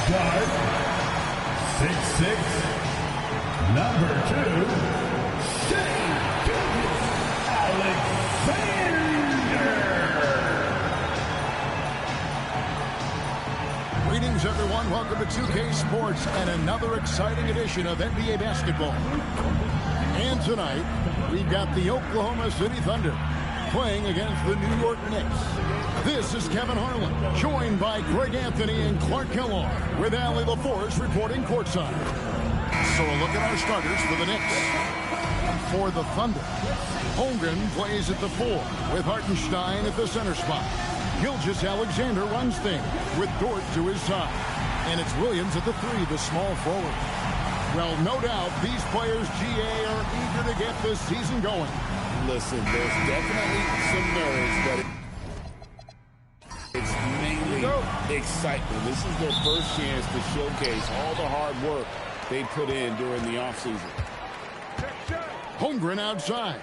Guard, 6'6", number 2, Alexander. Greetings, everyone. Welcome to 2K Sports and another exciting edition of NBA basketball. And tonight, we've got the Oklahoma City Thunder playing against the New York Knicks. This is Kevin Harlan, joined by Greg Anthony and Clark Kellogg, with Allie LaForce reporting courtside. So a look at our starters for the Knicks. For the Thunder, Holmgren plays at the 4, with Hartenstein at the center spot. Gilgeous-Alexander runs things, with Dort to his side. And it's Williams at the 3, the small forward. Well, no doubt, these players, GA, are eager to get this season going. Listen, there's definitely some nerves, but it's mainly excitement. This is their first chance to showcase all the hard work they put in during the offseason. Holmgren outside.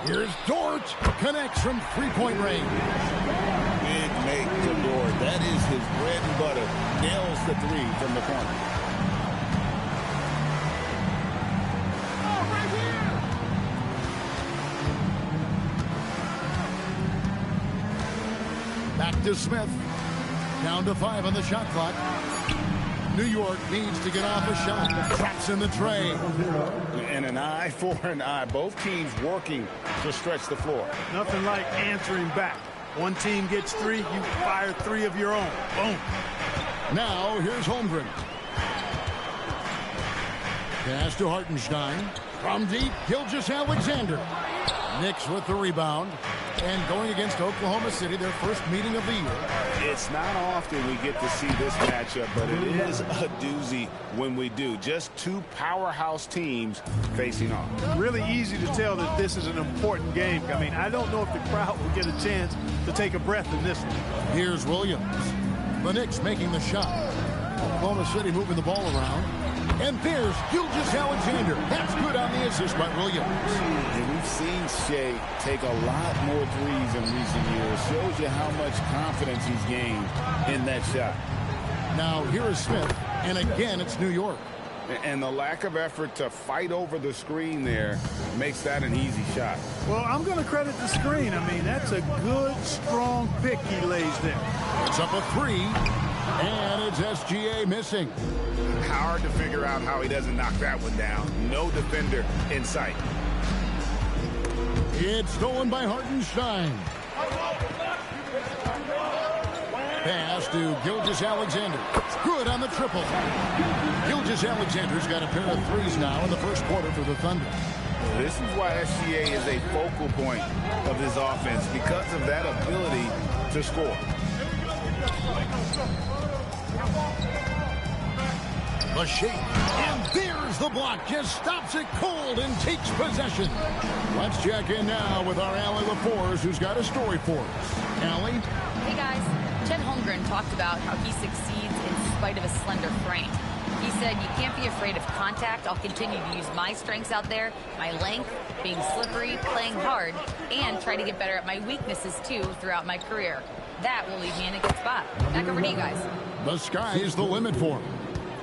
Here's Dort. Connects from three-point range. Big make to Dort. That is his bread and butter. Nails the 3 from the corner. Back to Smith. Down to 5 on the shot clock. New York needs to get off a shot. Traps in the tray. And an eye for an eye. Both teams working to stretch the floor. Nothing like answering back. One team gets 3, you fire 3 of your own. Boom. Now here's Holmgren. Pass to Hartenstein. From deep, Gilgeous-Alexander. Knicks with the rebound. And going against Oklahoma City, their first meeting of the year. It's not often we get to see this matchup, but it is a doozy when we do. Just 2 powerhouse teams facing off. Really easy to tell that this is an important game. I mean, I don't know if the crowd will get a chance to take a breath in this one. Here's Williams. The Knicks making the shot. Oklahoma City moving the ball around. And there's Gilgeous-Alexander. That's good on the assist by Williams. And we've seen Shea take a lot more threes in recent years. Shows you how much confidence he's gained in that shot. Now here is Smith. And again, it's New York. And the lack of effort to fight over the screen there makes that an easy shot. Well, I'm going to credit the screen. I mean, that's a good, strong pick he lays there. It's up a 3. And it's SGA missing. Hard to figure out how he doesn't knock that one down. No defender in sight. It's stolen by Hartenstein. Pass to Gilgeous-Alexander. Good on the triple. Gilgeous-Alexander's got a pair of 3s now in the first quarter for the Thunder. This is why SGA is a focal point of this offense, because of that ability to score. The shake, and there's the block. Just stops it cold and takes possession. Let's check in now with our Allie LaForce, who's got a story for us. Allie? Hey, guys. Chet Holmgren talked about how he succeeds in spite of a slender frame. He said, you can't be afraid of contact. I'll continue to use my strengths out there, my length, being slippery, playing hard, and try to get better at my weaknesses, too, throughout my career. That will leave me in a good spot. Back over to you guys. The sky's the limit for him.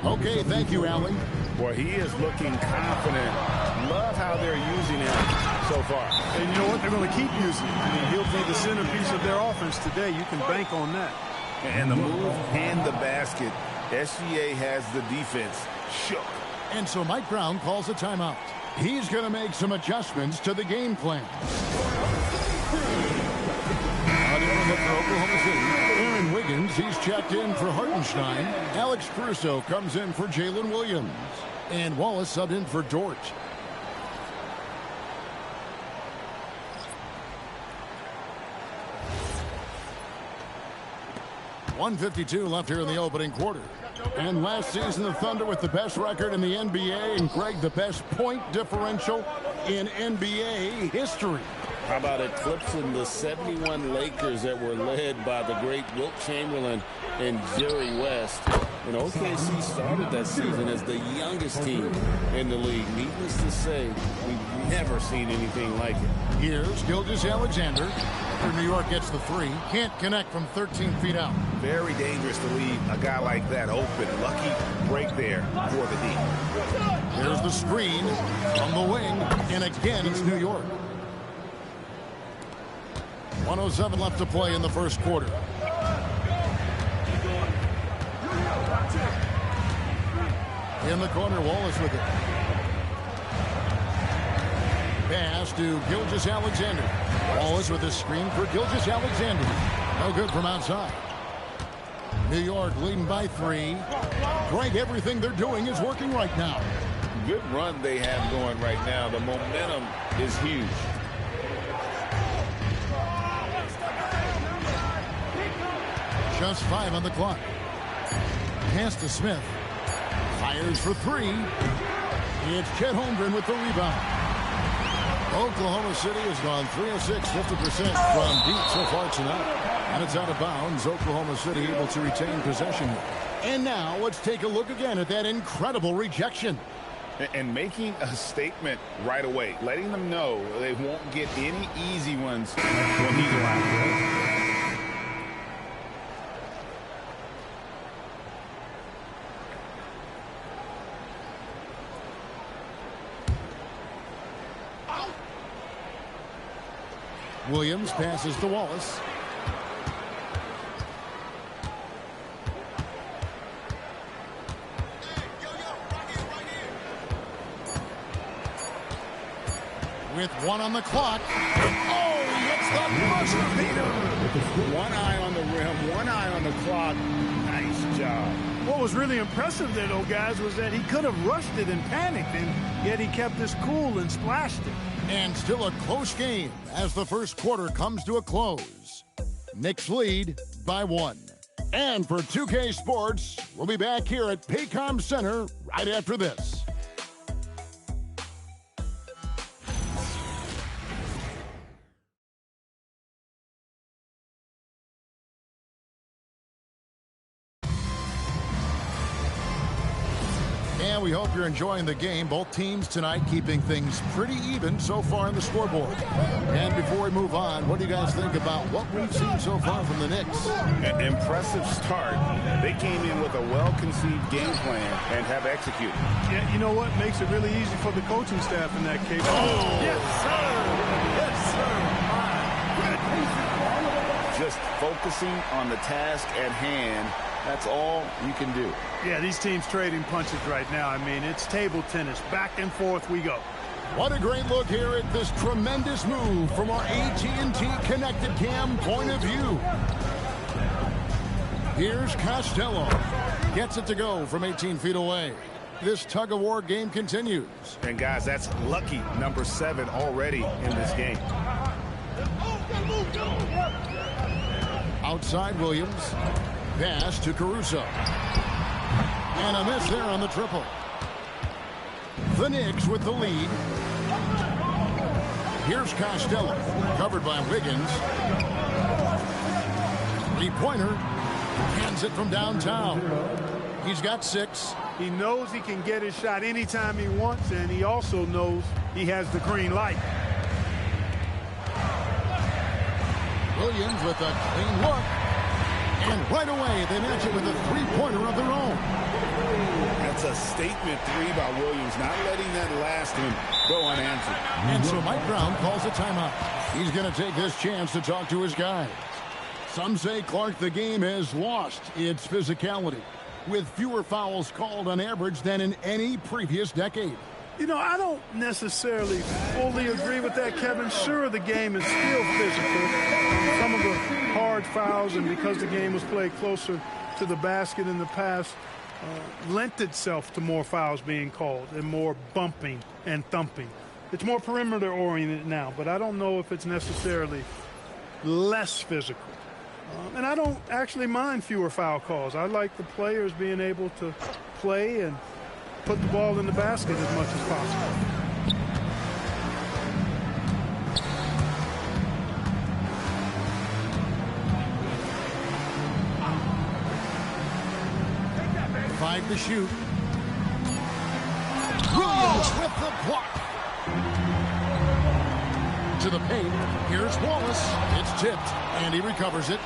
Okay, thank you, Allie. Boy, he is looking confident. Love how they're using him so far. And you know what? They're going to keep using him. I mean, he'll be the centerpiece of their offense today. You can bank on that. And the move and the basket. SGA has the defense shook. And so Mike Brown calls a timeout. He's going to make some adjustments to the game plan. For Oklahoma City, Aaron Wiggins, he's checked in for Hartenstein. Alex Caruso comes in for Jalen Williams. And Wallace subbed in for Dort. .152 left here in the opening quarter. And last season, the Thunder with the best record in the NBA, and Greg, the best point differential in NBA history. How about eclipsing the 71 Lakers that were led by the great Wilt Chamberlain and Jerry West? And OKC started that season as the youngest team in the league. Needless to say, we've never seen anything like it. Here's Gilgeous-Alexander. after New York gets the three. Can't connect from 13 feet out. Very dangerous to leave a guy like that open. Lucky break there for the D. There's the screen from the wing, and again it's New York. 1:07 left to play in the first quarter. In the corner, Wallace with it. Pass to Gilgeous-Alexander. Wallace with a screen for Gilgeous-Alexander. No good from outside. New York leading by 3. Greg, everything they're doing is working right now. Good run they have going right now. The momentum is huge. Just 5 on the clock. Pass to Smith. Fires for 3. It's Chet Holmgren with the rebound. Oklahoma City has gone 3 of 6, 50% from deep so far tonight. And it's out of bounds. Oklahoma City able to retain possession. And now let's take a look again at that incredible rejection. And making a statement right away, letting them know they won't get any easy ones when he's around. Williams passes to Wallace. With 1 on the clock. Oh, he hits the buzzer beater. One eye on the rim, one eye on the clock. Nice job. What was really impressive there, though, guys, was that he could have rushed it and panicked, and yet he kept his cool and splashed it. And still a close game as the first quarter comes to a close. Knicks lead by 1. And for 2K Sports, we'll be back here at Paycom Center right after this. And we hope you're enjoying the game. Both teams tonight keeping things pretty even so far on the scoreboard. And before we move on, what do you guys think about what we've seen so far from the Knicks? An impressive start. They came in with a well-conceived game plan and have executed. Yeah, you know what? Makes it really easy for the coaching staff in that case. Oh! Yes, sir! Yes, sir! Just focusing on the task at hand. That's all you can do. Yeah, these teams trading punches right now. I mean, it's table tennis. Back and forth we go. What a great look here at this tremendous move from our AT&T Connected Cam point of view. Here's Costello. Gets it to go from 18 feet away. This tug-of-war game continues. And, guys, that's lucky number 7 already in this game. Outside Williams. Pass to Caruso. And a miss there on the triple. The Knicks with the lead. Here's Costello. Covered by Wiggins. Three-pointer. Hands it from downtown. He's got 6. He knows he can get his shot anytime he wants, and he also knows he has the green light. Williams with a clean look. And right away, they match it with a three-pointer of their own. That's a statement 3 by Williams, not letting that last one go unanswered. And so Mike Brown calls a timeout. He's going to take this chance to talk to his guys. Some say, Clark, the game has lost its physicality, with fewer fouls called on average than in any previous decade. You know, I don't necessarily fully agree with that, Kevin. Sure, the game is still physical. Some of the hard fouls, and because the game was played closer to the basket in the past, lent itself to more fouls being called and more bumping and thumping. It's more perimeter-oriented now, but I don't know if it's necessarily less physical. And I don't actually mind fewer foul calls. I like the players being able to play and put the ball in the basket as much as possible. Five to shoot. Williams with the block. to the paint. Here's Wallace. It's tipped, and he recovers it.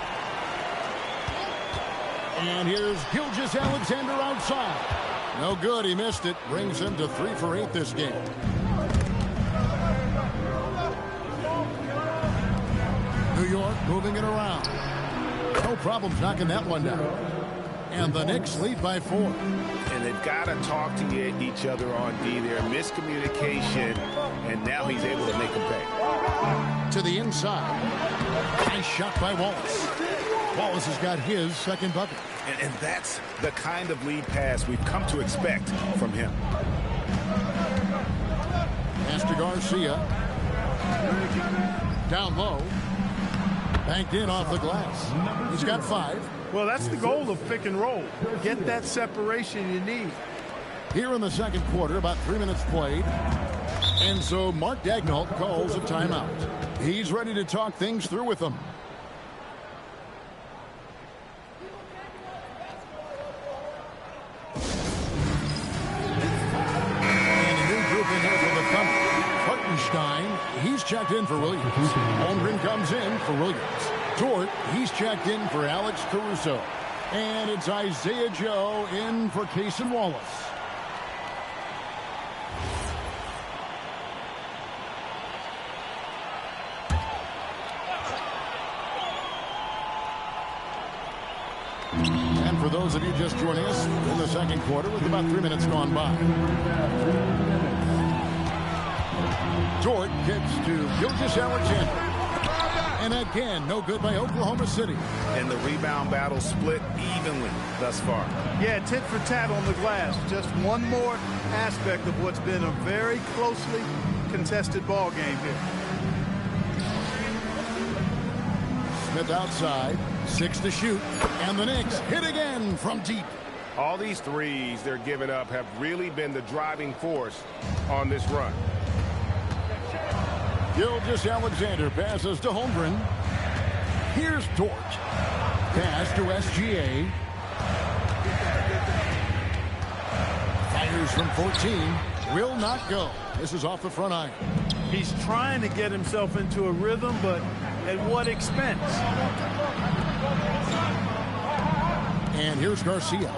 And here's Gilgeous-Alexander outside. No good. He missed it. Brings him to 3 for 8 this game. New York moving it around. No problems knocking that one down. And the Knicks lead by 4. And they've got to talk to each other on D there. Miscommunication, and now he's able to make them pay. To the inside. Nice shot by Wallace. Wallace has got his second bucket. And that's the kind of lead pass we've come to expect from him. Pass to Garcia. Down low. Banked in off the glass. He's got 5. Well, that's the goal of pick and roll. Get that separation you need. Here in the second quarter, about 3 minutes played. And so Mark Daigneault calls a timeout. He's ready to talk things through with them. And a new group in here for the Thunder. Hartenstein, he's checked in for Williams. Holmgren comes in for Williams. Dort, he's checked in for Alex Caruso. And it's Isaiah Joe in for Cason Wallace. And for those of you just joining us in the second quarter with about 3 minutes gone by. Dort gets to Gilgeous-Alexander. And again, no good by Oklahoma City. And the rebound battle split evenly thus far. Yeah, tit for tat on the glass. Just one more aspect of what's been a very closely contested ball game here. Smith outside, 6 to shoot, and the Knicks hit again from deep. All these threes they're giving up have really been the driving force on this run. Gilgeous-Alexander passes to Holmgren. Here's Dort. Pass to SGA. Fires from 14. Will not go. This is off the front iron. He's trying to get himself into a rhythm, but at what expense? And here's Garcia.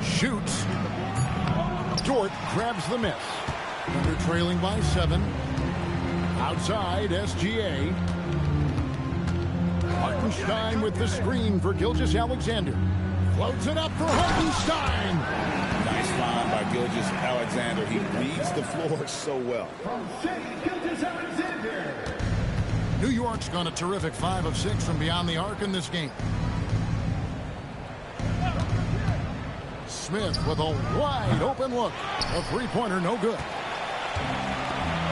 Shoots. Dort grabs the miss. Thunder trailing by 7. Outside, SGA. Hartenstein with the screen for Gilgeous-Alexander. Floats it up for Hartenstein. Nice find by Gilgeous-Alexander. He reads the floor so well. New York's gone a terrific 5 of 6 from beyond the arc in this game. Smith with a wide open look. A three-pointer, no good.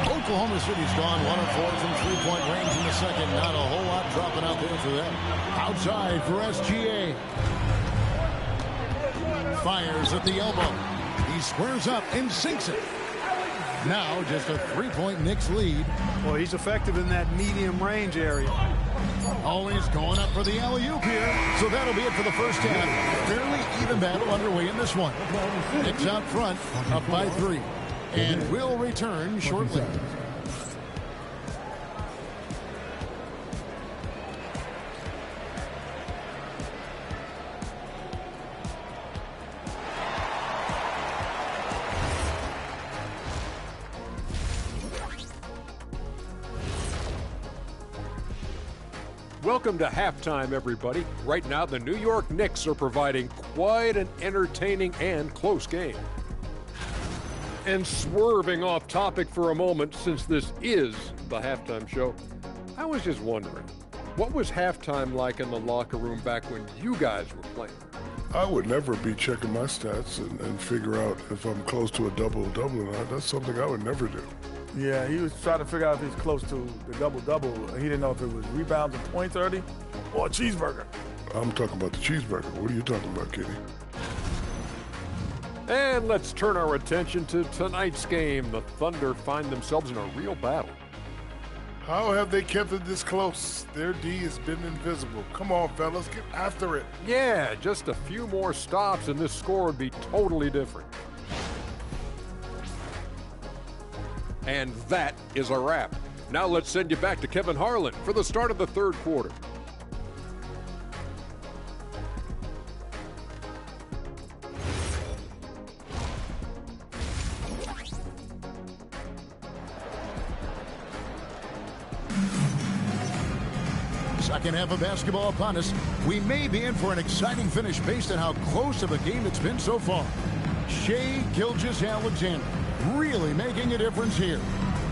Oklahoma City's gone 1 of 4 from three-point range in the second. Not a whole lot dropping out there for them. Outside for SGA. Fires at the elbow. He squares up and sinks it. Now just a 3-point Knicks lead. Well, he's effective in that medium range area. Always going up for the alley-oop here. So that'll be it for the first half. Fairly even battle underway in this one. Knicks out front, up by 3. And will return shortly. Welcome to halftime, everybody. Right now, the New York Knicks are providing quite an entertaining and close game. And swerving off topic for a moment, since this is the halftime show, I was just wondering, what was halftime like in the locker room back when you guys were playing? I would never be checking my stats and figure out if I'm close to a double-double or not. That's something I would never do. Yeah, he was trying to figure out if he's close to the double-double. He didn't know if it was rebounds and points early or a cheeseburger. I'm talking about the cheeseburger. What are you talking about, Kitty? And let's turn our attention to tonight's game. The Thunder find themselves in a real battle. How have they kept it this close? Their D has been invisible. Come on, fellas, get after it. Yeah, just a few more stops and this score would be totally different. And that is a wrap. Now let's send you back to Kevin Harlan for the start of the third quarter. Second half of basketball upon us. We may be in for an exciting finish based on how close of a game it's been so far. Shai Gilgeous-Alexander really making a difference here.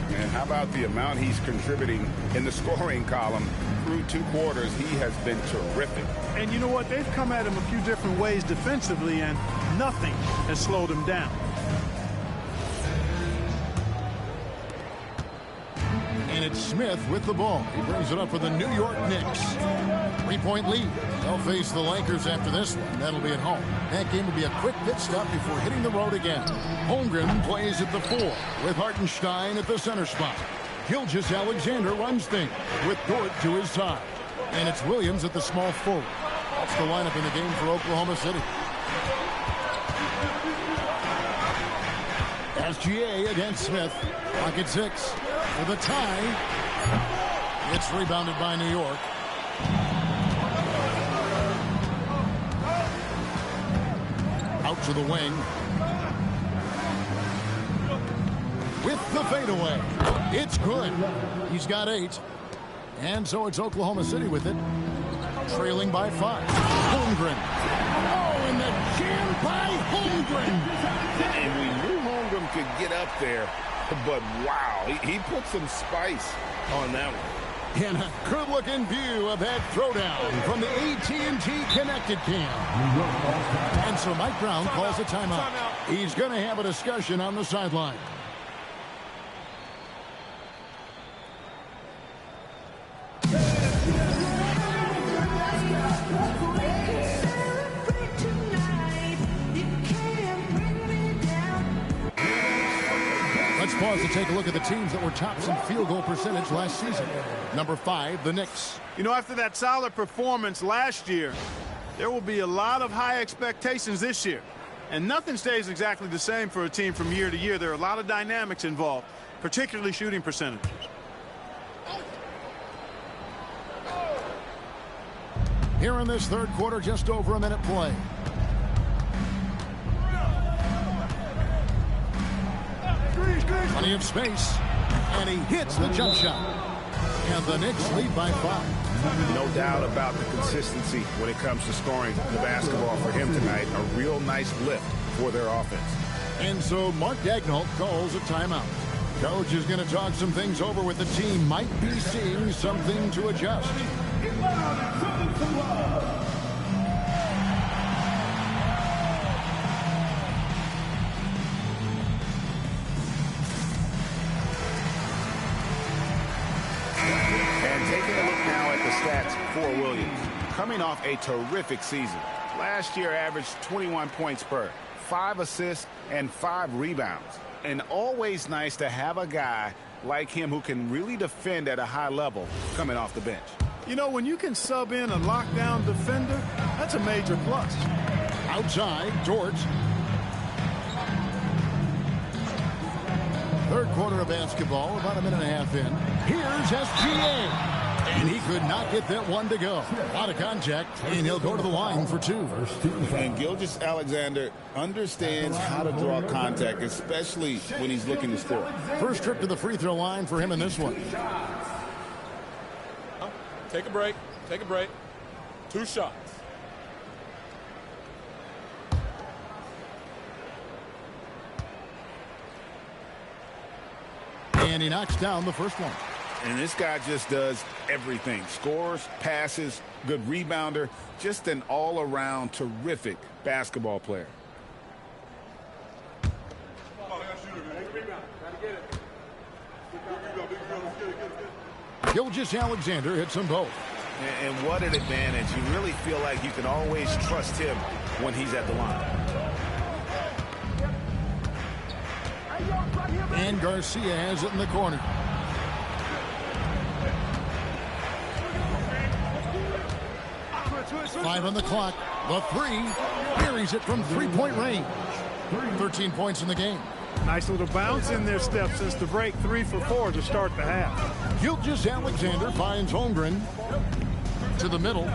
And how about the amount he's contributing in the scoring column through 2 quarters? He has been terrific. And you know what? They've come at him a few different ways defensively, and nothing has slowed him down. And it's Smith with the ball. He brings it up for the New York Knicks. 3-point lead. They'll face the Lakers after this one. That'll be at home. That game will be a quick pit stop before hitting the road again. Holmgren plays at the 4 with Hartenstein at the center spot. Gilgeous-Alexander runs things with Dort to his side. And it's Williams at the small forward. That's the lineup in the game for Oklahoma City. SGA against Smith. Pocket 6 with a tie. It's rebounded by New York. Out to the wing. With the fadeaway. It's good. He's got 8. And so it's Oklahoma City with it. Trailing by 5. Holmgren. Oh, and the jam by Holmgren. And we knew Holmgren could get up there, but wow, he put some spice on that one. And a good-looking view of that throwdown from the AT&T Connected Cam. And so Mike Brown calls a timeout. He's going to have a discussion on the sideline. Let's pause to take a look at the teams that were tops in field goal percentage last season. Number 5, the Knicks. You know, after that solid performance last year, there will be a lot of high expectations this year. And nothing stays exactly the same for a team from year to year. There are a lot of dynamics involved, particularly shooting percentage. Here in this third quarter, just over a minute play. Plenty of space, and he hits the jump shot. And the Knicks lead by 5. No doubt about the consistency when it comes to scoring the basketball for him tonight. A real nice lift for their offense. And so Mark Daigneault calls a timeout. Coach is going to talk some things over with the team. Might be seeing something to adjust. For Williams, coming off a terrific season. Last year averaged 21 points per, 5 assists, and 5 rebounds. And always nice to have a guy like him who can really defend at a high level coming off the bench. You know, when you can sub in a lockdown defender, that's a major plus. Outside, Dort. Third quarter of basketball, about a minute and a half in. Here's SGA. And he could not get that one to go. A lot of contact, and he'll go to the line for 2. And Gilgeous-Alexander understands how to draw contact, especially when he's looking to score. First trip to the free throw line for him in this one. Take a break. Take a break. 2 shots. And he knocks down the first one. And this guy just does everything. Scores, passes, good rebounder, just an all-around terrific basketball player. Gilgeous-Alexander hits them both. And what an advantage. You really feel like you can always trust him when he's at the line. And Garcia has it in the corner. Five on the clock. The 3 buries it from 3-point range. 13 points in the game. Nice little bounce in their step since the break. 3 for 4 to start the half. Gilgeous-Alexander finds Holmgren to the middle.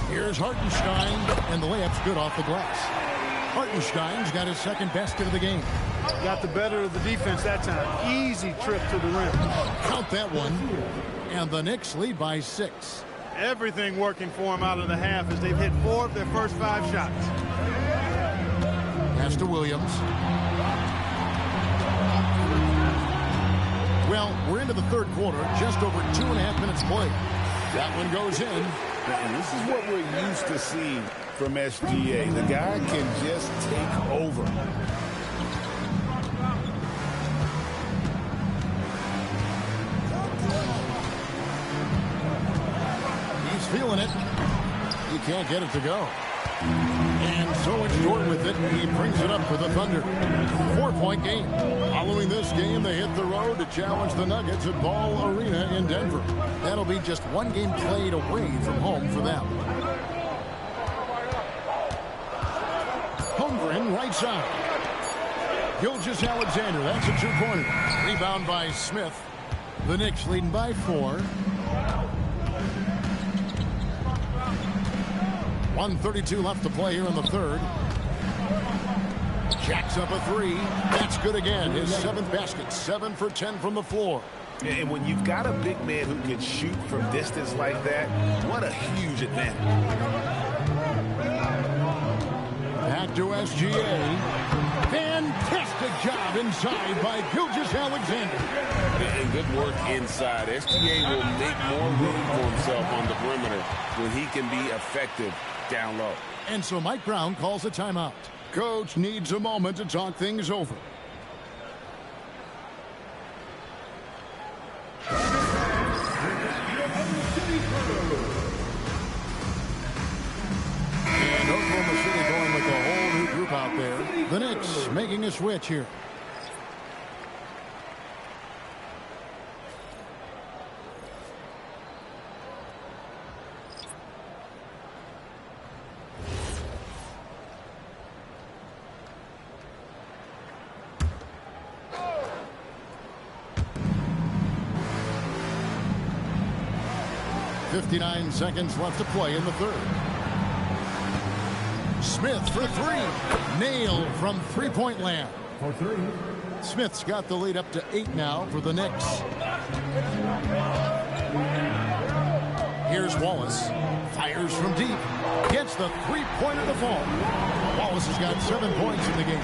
Here's Hartenstein, and the layup's good off the glass. Hartenstein's got his second basket of the game. Got the better of the defense that time. Easy trip to the rim. Count that one. And the Knicks lead by 6. Everything working for them out of the half as they've hit 4 of their first 5 shots. Pass to Williams. Well, we're into the third quarter. Just over 2.5 minutes played. That one goes in. And this is what we're used to seeing from SGA. The guy can just take over. He's feeling it. He can't get it to go. And so it's short with it. He brings it up for the Thunder. 4-point game. Following this game, they hit the road to challenge the Nuggets at Ball Arena in Denver. That'll be just one game played away from home for them. Holmgren right side. Gilgeous-Alexander, that's a two-pointer. Rebound by Smith. The Knicks leading by 4. 1:32 left to play here in the third. Jacks up a 3. That's good again. His 7th basket. 7 for 10 from the floor. And when you've got a big man who can shoot from distance like that, what a huge advantage. Back to SGA. Fantastic job inside by Gilgeous-Alexander. And good work inside. SGA will make more room for himself on the perimeter when he can be effective down low. And so Mike Brown calls a timeout. Coach needs a moment to talk things over. And Oklahoma City going with a whole new group out there. The Knicks making a switch here. .59 seconds left to play in the third. Smith for 3. Nailed from three-point land. For 3. Smith's got the lead up to 8 now for the Knicks. Here's Wallace. Fires from deep. Gets the three-pointer to fall. Wallace has got 7 points in the game.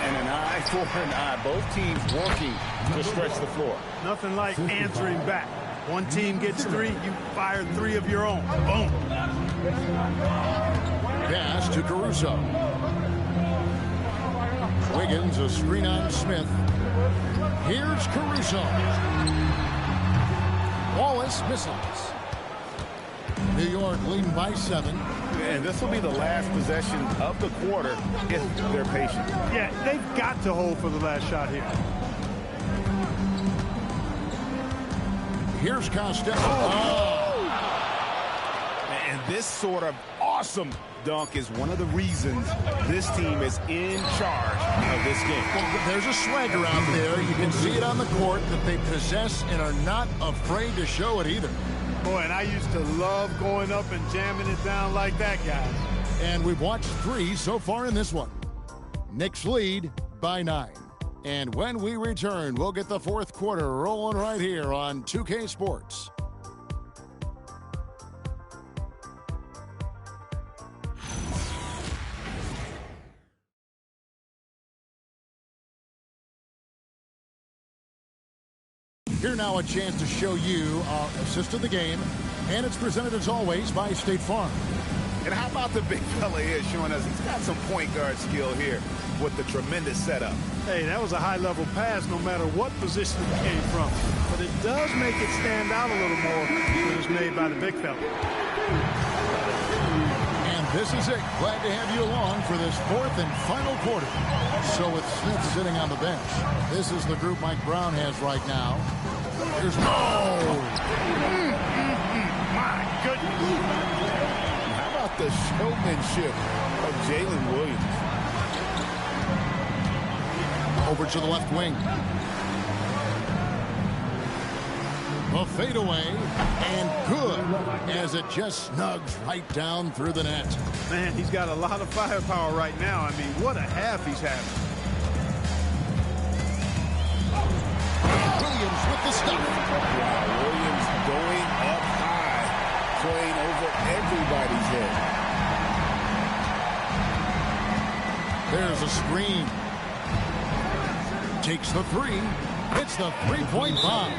And an eye for an eye. Both teams working to stretch the floor. Nothing like answering back. One team gets 3, you fire 3 of your own. Boom. Pass to Caruso. Wiggins, a screen on Smith. Here's Caruso. Wallace misses. New York leading by 7. And this will be the last possession of the quarter if they're patient. Yeah, they've got to hold for the last shot here. Here's Costello. And this sort of awesome dunk is one of the reasons this team is in charge of this game. Well, there's a swagger out there. You can see it on the court that they possess and are not afraid to show it either. Boy, and I used to love going up and jamming it down like that, guys. And we've watched 3 so far in this one. Knicks lead by 9. And when we return, we'll get the fourth quarter rolling right here on 2K Sports. Here now a chance to show you our assist of the game. And it's presented as always by State Farm. And how about the big fella here showing us he's got some point guard skill here with the tremendous setup. Hey, that was a high-level pass no matter what position it came from. But it does make it stand out a little more when it's made by the big fella. And this is it. Glad to have you along for this fourth and final quarter. So with Smith sitting on the bench, this is the group Mike Brown has right now. Here's My goodness. How about the showmanship of Jalen Williams? Over to the left wing. A fadeaway, and good, as it just snugs right down through the net. Man, he's got a lot of firepower right now. I mean, what a half he's having. Williams with the stop. Wow, Williams going up high, playing over everybody's head. There's a screen. Takes the three. Hits the three-point bomb.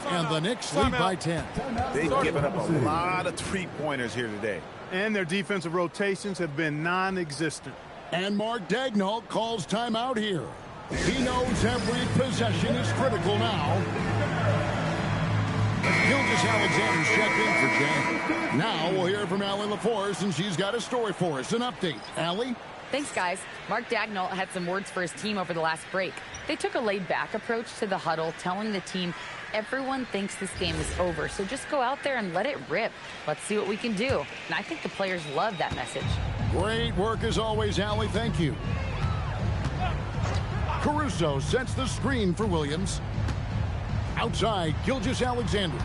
And the Knicks lead by 10. They've given up a lot of three-pointers here today. And their defensive rotations have been non-existent. And Mark Daigneault calls timeout here. He knows every possession is critical now. Gilgeous-Alexander's checked in for Jay. Now we'll hear from Allie LaForce, and she's got a story for us. An update. Allie? Thanks, guys. Mark Daigneault had some words for his team over the last break. They took a laid-back approach to the huddle, telling the team everyone thinks this game is over, so just go out there and let it rip. Let's see what we can do. And I think the players love that message. Great work as always, Allie. Thank you. Caruso sets the screen for Williams. Outside, Gilgeous-Alexander.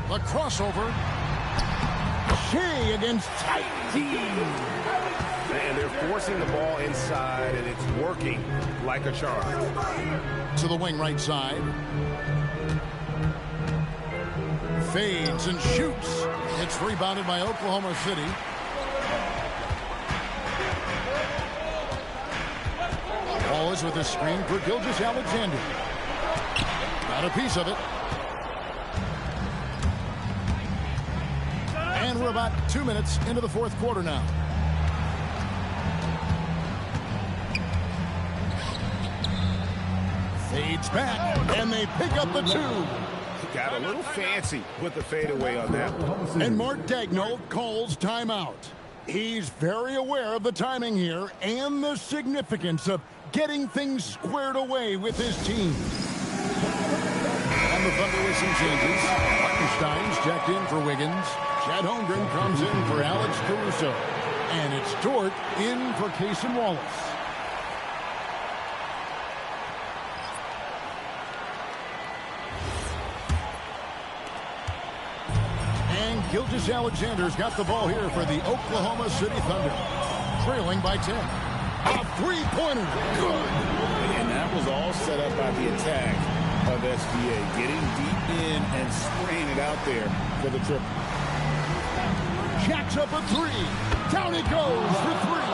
The crossover. Shea against Titan. And they're forcing the ball inside, and it's working like a charm. To the wing right side. Fades and shoots. It's rebounded by Oklahoma City. Ball is with a screen for Gilgeous-Alexander. Got a piece of it. And we're about 2 minutes into the fourth quarter now. Fades back, and they pick up the two. Got a little fancy with the fadeaway on that one. And Mark Daigneault calls timeout. He's very aware of the timing here and the significance of getting things squared away with his team. And the Thunder with some changes. Hartenstein's checked in for Wiggins. Chad Holmgren comes in for Alex Caruso. And it's Dort in for Cason Wallace. And Gilgeous-Alexander's got the ball here for the Oklahoma City Thunder. Trailing by 10. A three-pointer. Good. And that was all set up by the attack of SBA. Getting deep in and spraying it out there for the triple. Jacks up a three. Down it goes for three.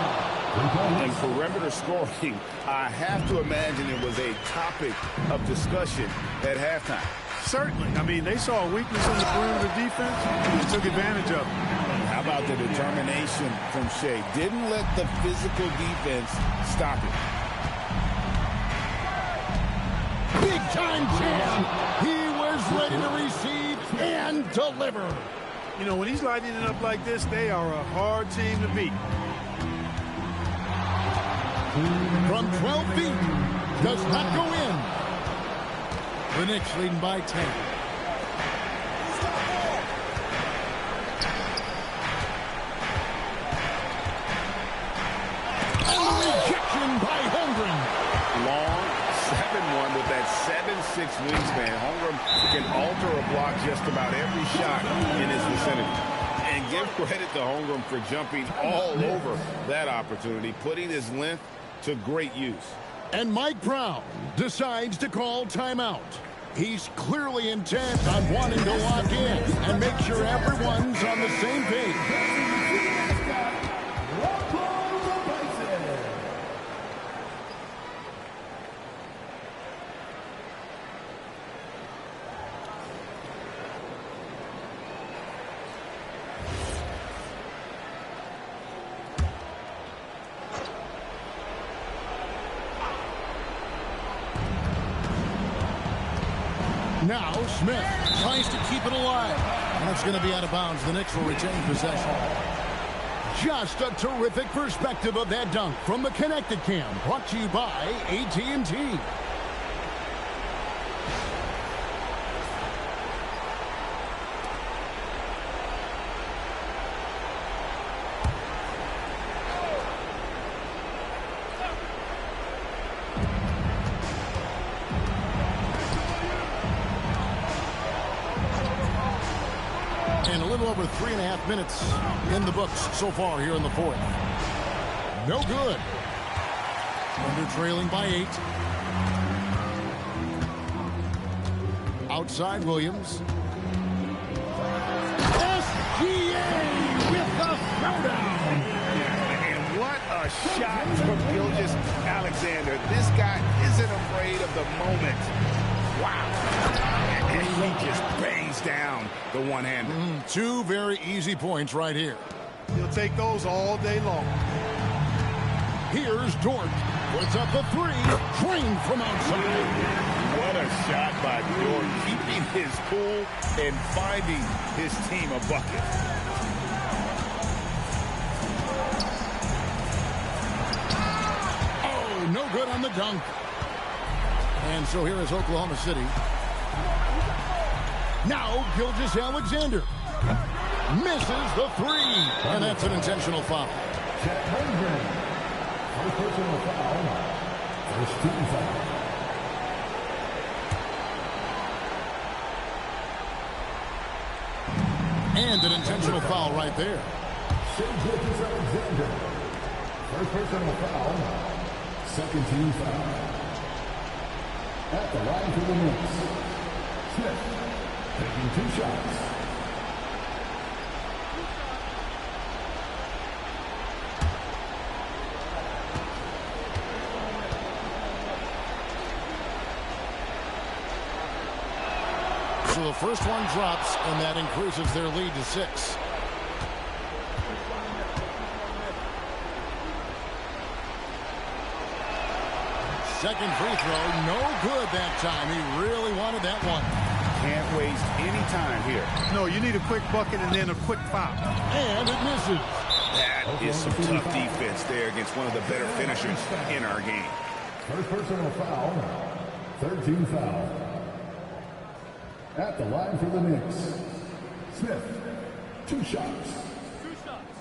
And perimeter scoring, I have to imagine it was a topic of discussion at halftime. Certainly. I mean, they saw a weakness in the perimeter defense and just took advantage of it. How about the determination from Shea? Didn't let the physical defense stop it. Big time jam. He was ready to receive and deliver. You know, when he's lighting it up like this, they are a hard team to beat. From 12 feet. Does not go in. The Knicks leading by 10. And the rejection by Holmgren. Long 7-1 with that 7'6" wingspan. Holmgren can alter a block just about every shot in his vicinity. And give credit to Holmgren for jumping all over that opportunity, putting his length to great use. And Mike Brown decides to call timeout. He's clearly intent on wanting to lock in and make sure everyone's on the same page. Now Smith tries to keep it alive. And it's going to be out of bounds. The Knicks will retain possession. Just a terrific perspective of that dunk from the Connected Cam. Brought to you by AT&T. And a little over 3.5 minutes in the books so far here in the fourth. No good. Thunder trailing by 8. Outside Williams. SGA with the throwdown. And what a shot from Gilgeous-Alexander. This guy isn't afraid of the moment. Wow. And he just bangs down the one-hander. Two very easy points right here. He'll take those all day long. Here's Dort. Puts up the 3. Drained from outside. What a shot by Dort, keeping his cool and finding his team a bucket. Oh, no good on the dunk. And so here is Oklahoma City. Now Gilgeous-Alexander misses the 3. And that's an intentional foul. Personal foul. First team foul. And an intentional foul right there. Gilgeous-Alexander. First personal foul. Second team foul. At the line for the Knicks. Smith taking 2 shots. So the first one drops, and that increases their lead to 6. Second free throw, no good that time. He really wanted that one. Can't waste any time here. No, you need a quick bucket and then a quick foul. And it misses. That is some tough defense there against one of the better finishers in our game. First personal foul. Third team foul. At the line for the Knicks. Smith, 2 shots. 2 shots.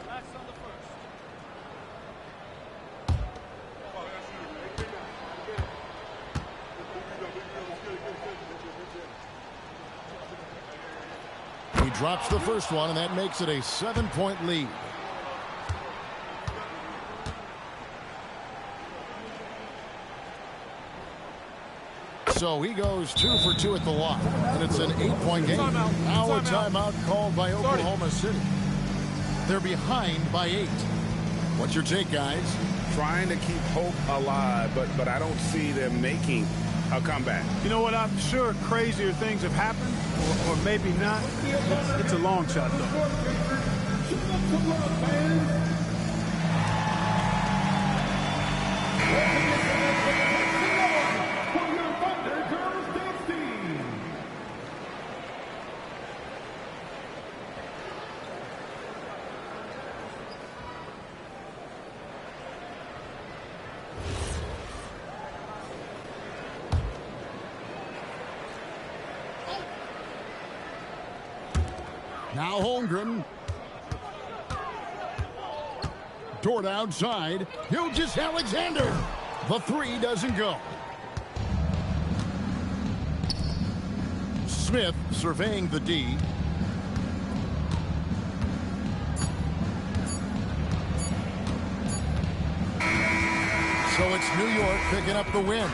Last on the first. He drops the first one, and that makes it a 7-point lead. So he goes 2 for 2 at the line, and it's an 8-point game. Now a timeout called by Oklahoma City. They're behind by 8. What's your take, guys? Trying to keep hope alive, but I don't see them making a comeback. You know what? I'm sure crazier things have happened, or maybe not. It's a long shot, though. Now Holmgren. Dort outside. Gilgeous-Alexander. The 3 doesn't go. Smith surveying the D. So it's New York picking up the win.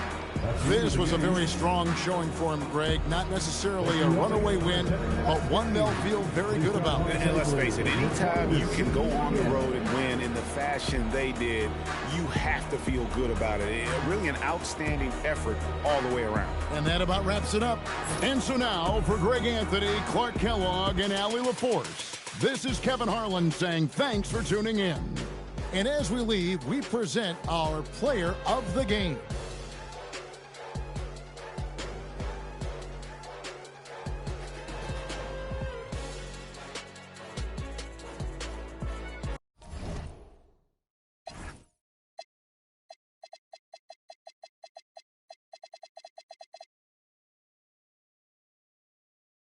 This was a very strong showing for him, Greg. Not necessarily a runaway win, but one they'll feel very good about. And let's face it, anytime you can go on the road and win in the fashion they did, you have to feel good about it. Really an outstanding effort all the way around. And that about wraps it up. And so now, for Greg Anthony, Clark Kellogg, and Allie LaForce, this is Kevin Harlan saying thanks for tuning in. And as we leave, we present our player of the game.